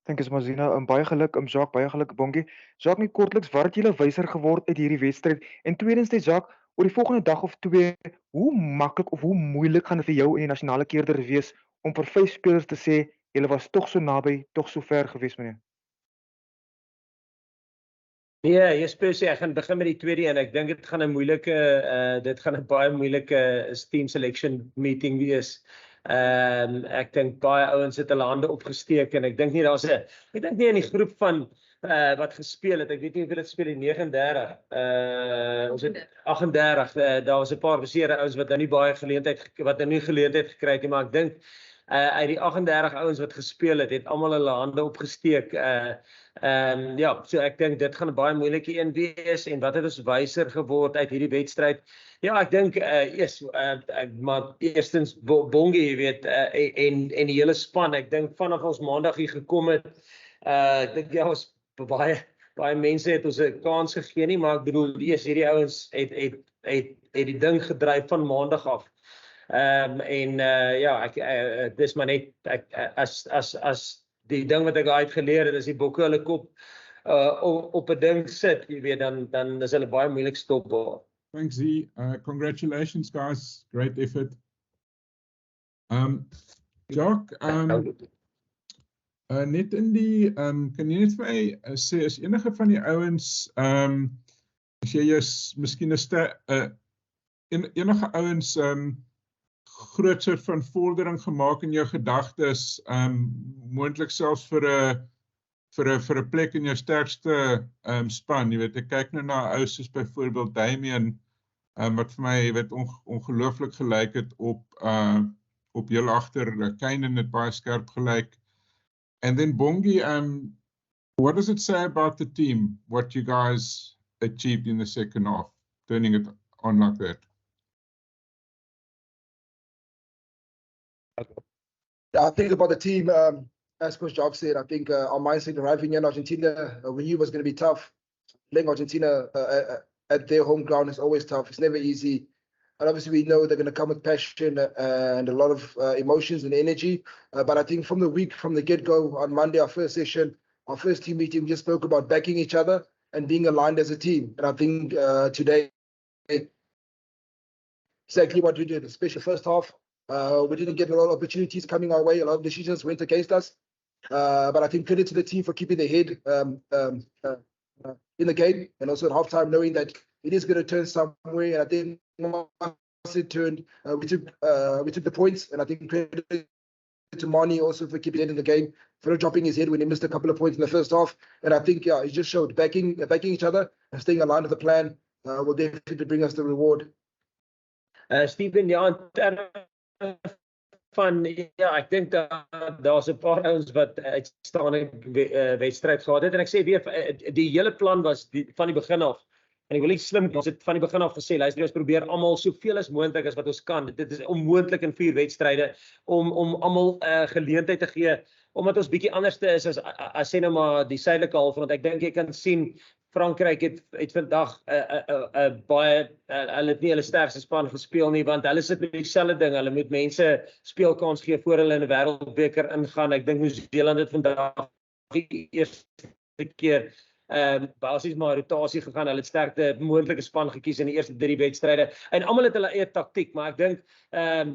Dankie Mazina, baie geluk, Jacques, baie geluk Bongi. Jacques, net kortliks, wat het julle wyser geword uit hierdie wedstryd? En tweedens, Jacques, oor die volgende dag of twee, hoe maklik of hoe moeilik gaan dit vir jou in die nasionale keerder wees om vir 5 spelers te sê julle was tog so naby, tog so ver gewees, meneer? Nee, jy ek gaan begin met die tweede een. Ek dink dit gaan 'n moeilike dit gaan 'n baie moeilike team selection meeting wees. Ek dink baie ouens het hulle hande opgesteek en ek dink nie ek dink nie in die groep van wat gespeel het. Ek weet nie hoeveel het speel die 39. Ons het 38. Daar was 'n paar beseerde ouens wat nou nie baie geleentheid gekry het nie, maar ek dink uit die 38 ouens wat gespeel het almal hulle hande opgesteek. Ja, so ek dink dit gaan 'n baie moeilike een wees. En wat het ons wyser geword uit hierdie wedstryd? Ja, ek dink maar eerstens Bongi, jy weet, en die hele span. Ek dink vanaf ons maandag hier gekom het, ek dink ja, ons baie mense het ons 'n kans gegee nie, maar ek bedoel, hierdie ouens het die ding gedryf van maandag af. Ja, dis maar net as die ding wat ek uitgeleer het, is die bokke hulle kop op 'n ding sit, jy weet, dan is hulle baie moeilik stopbaar. Thanks, Z. Congratulations, guys. Great effort. Jacques, net in die, kan jy net vir my sê, is enige van die ouens, as jy miskien enige ouens groot soort van vordering gemaak in jou gedagtes, moontlik selfs vir 'n plek in jou sterkste span. Jy weet, ek kyk nou na ou soos byvoorbeeld Damian, wat vir my ongelooflik gelyk het op heel agter. Kane het baie skerp gelyk. And then Bongi, what does it say about the team, what you guys achieved in the second half, turning it on like that? I think about the team, as Coach Jacques said, I think our mindset arriving in Argentina, we knew it was going to be tough. Playing Argentina at their home ground is always tough. It's never easy. And obviously we know they're going to come with passion and a lot of emotions and energy. But I think from the get-go on Monday, our first session, our first team meeting, we just spoke about backing each other and being aligned as a team. And I think today, exactly what we did, especially first half. We didn't get a lot of opportunities coming our way. A lot of decisions went against us. But I think credit to the team for keeping their head in the game, and also at halftime knowing that it is going to turn somewhere. And I think once it turned, we took the points, and I think credit to Mani also for keeping it in the game, for dropping his head when he missed a couple of points in the first half. And I think he just showed backing each other and staying aligned with the plan will definitely bring us the reward. Stephen, ja, ek dink daar's 'n paar ouens wat uitstaande wedstryd gehad het, en ek sê weer, die hele plan was van die begin af, en ek wil nie slim, ons het van die begin af gesê, luister, ons probeer almal soveel as moontlik as wat ons kan. Dit is onmoontlik in 4 wedstryde om almal geleentheid te gee, omdat ons bietjie anderste is as sê nou maar die suidelike halfrond. Ek dink jy kan sien Frankryk het vandag baie, hulle het nie hulle sterkste span gespeel nie, want hulle sit met dieselfde ding, hulle moet mense speelkans gee voor hulle in 'n wêreldbeker ingaan. Ek dink Nieu-Seeland het vandag die eerste keer basies maar rotasie gegaan, hulle het sterkte moontlike span gekies in die eerste 3 wedstryde, en almal het hulle eie taktiek, maar ek dink,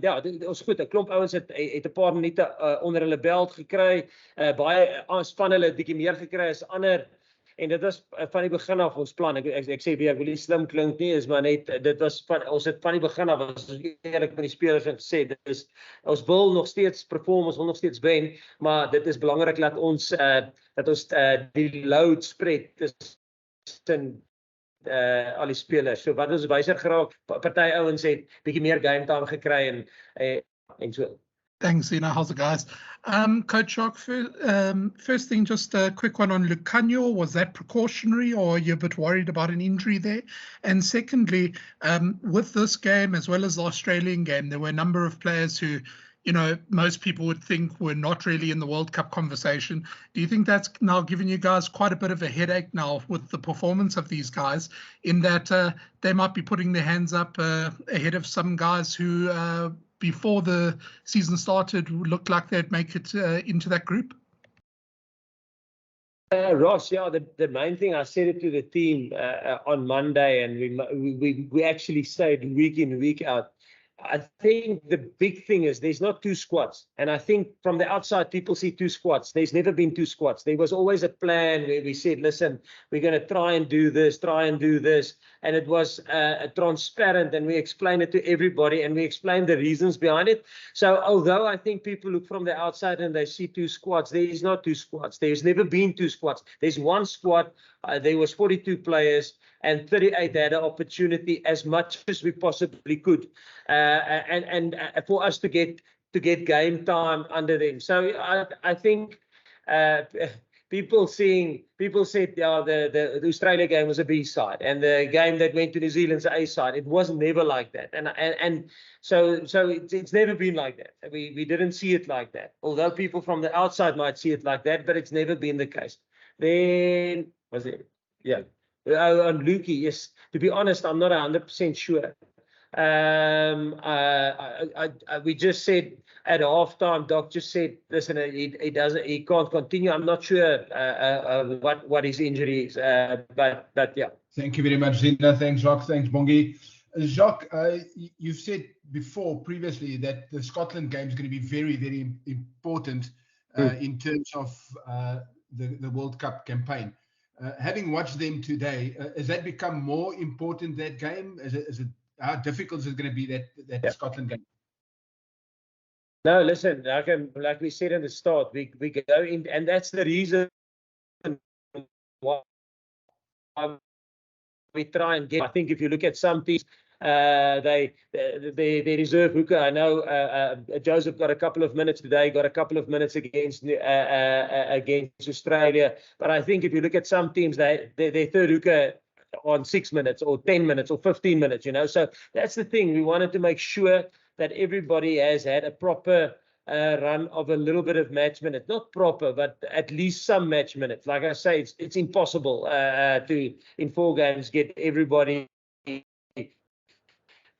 ja, ons goed, 'n klomp ouens het 'n paar minute onder hulle belt gekry, baie span hulle het bietjie meer gekry as ander. En dit was van die begin af ons plan. Ek sê weer, ek wil nie slim klink nie, is maar net, dit was ons het van die begin af, as ons eerlik met die spelers het gesê, ons wil nog steeds perform, ons wil nog steeds wen, maar dit is belangrik dat ons die load spread tussen al die spelers. So wat ons wyser geraak, party ouens het bietjie meer game time gekry en so. Thanks, Zina. How's it, guys? Coach Jacques, first thing, just a quick one on Lucanio. Was that precautionary, or are you a bit worried about an injury there? And secondly, with this game, as well as the Australian game, there were a number of players who, you know, most people would think were not really in the World Cup conversation. Do you think that's now given you guys quite a bit of a headache now with the performance of these guys, in that they might be putting their hands up ahead of some guys who before the season started looked like they'd make it into that group? Ross, yeah, the main thing, I said it to the team on Monday, and we actually stayed week in, week out. I think the big thing is there's not two squads. And I think from the outside, people see two squads. There's never been two squads. There was always a plan where we said, listen, we're going to try and do this. And it was transparent, and we explained it to everybody, and we explained the reasons behind it. So although I think people look from the outside and they see two squads, there is not two squads. There's never been two squads. There's one squad. There was 42 players, and 38 had an opportunity as much as we possibly could, and for us to get game time under them. So I think people said, yeah, the Australia game was a B side, and the game that went to New Zealand's A side. It was never like that, and so it's never been like that. We didn't see it like that. Although people from the outside might see it like that, but it's never been the case. Then was it? Yeah. On Lukey, yes. To be honest, I'm not 100% sure. We just said at halftime, Doc just said, listen, he can't continue. I'm not sure what his injury is, but yeah. Thank you very much, Zina. Thanks, Jacques. Thanks, Bongi. Jacques, you've said previously that the Scotland game is going to be very, very important in terms of the World Cup campaign. Having watched them today, has that become more important, that game? How difficult is it going to be, that Scotland game? No, listen, like we said in the start, we go in, and that's the reason why we try and get. I think if you look at some teams, they reserve hooker. I know Joseph got a couple of minutes today, got a couple of minutes against Australia. But I think if you look at some teams, their third hooker on 6 minutes or 10 minutes or 15 minutes, So that's the thing. We wanted to make sure that everybody has had a proper run of a little bit of match minutes. Not proper, but at least some match minutes. Like I say, it's impossible to, in 4 games, get everybody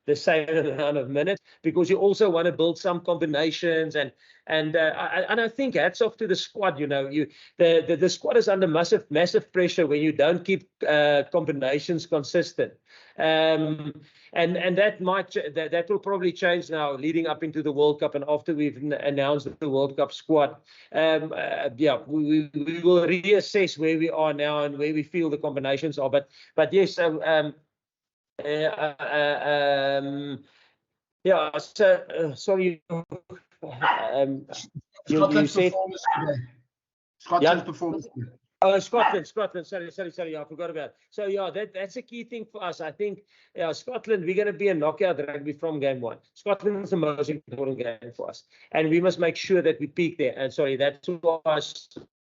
the same amount of minutes, because you also want to build some combinations, and I think hats off to the squad. The squad is under massive pressure when you don't keep combinations consistent, and that will probably change now leading up into the World Cup, and after we've announced the World Cup squad. Yeah, we will reassess where we are now and where we feel the combinations are. But yes. Yeah, so sorry. Scotland's performance today. Scotland's performance today. Oh, Scotland. Sorry. Yeah, I forgot about it. So yeah, that's a key thing for us. I think Scotland, we're going to be a knockout rugby from game 1. Scotland is the most important game for us, and we must make sure that we peak there. And sorry, that's why I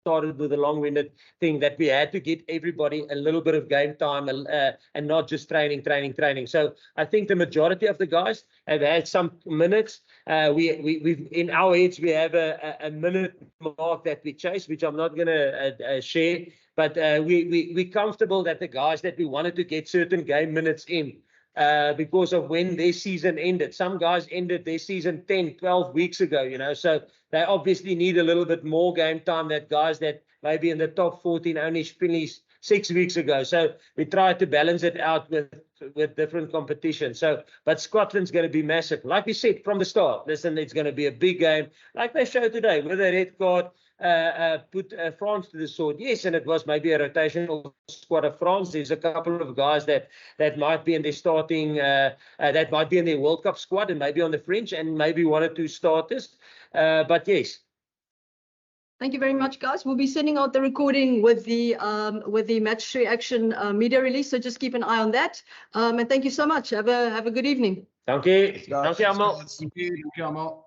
started with a long-winded thing, that we had to get everybody a little bit of game time and not just training. So I think the majority of the guys have had some minutes. We've in our heads, we have a minute mark that we chase, which I'm not going to share. But we're comfortable that the guys that we wanted to get certain game minutes in, because of when their season ended. Some guys ended their season 10, 12 weeks ago, so they obviously need a little bit more game time than guys that maybe in the top 14 only finished 6 weeks ago. So we try to balance it out with different competitions. But Scotland's going to be massive. Like we said from the start, listen, it's going to be a big game, like they showed today with a red card. Put France to the sword. Yes, and it was maybe a rotational squad of France. There's a couple of guys that might be in their starting, that might be in their World Cup squad, and maybe on the French, and maybe 1 or 2 starters. But yes. Thank you very much, guys. We'll be sending out the recording with the match reaction media release. So just keep an eye on that. And thank you so much. Have a good evening. Dankie. Dankie almal. Dankie almal.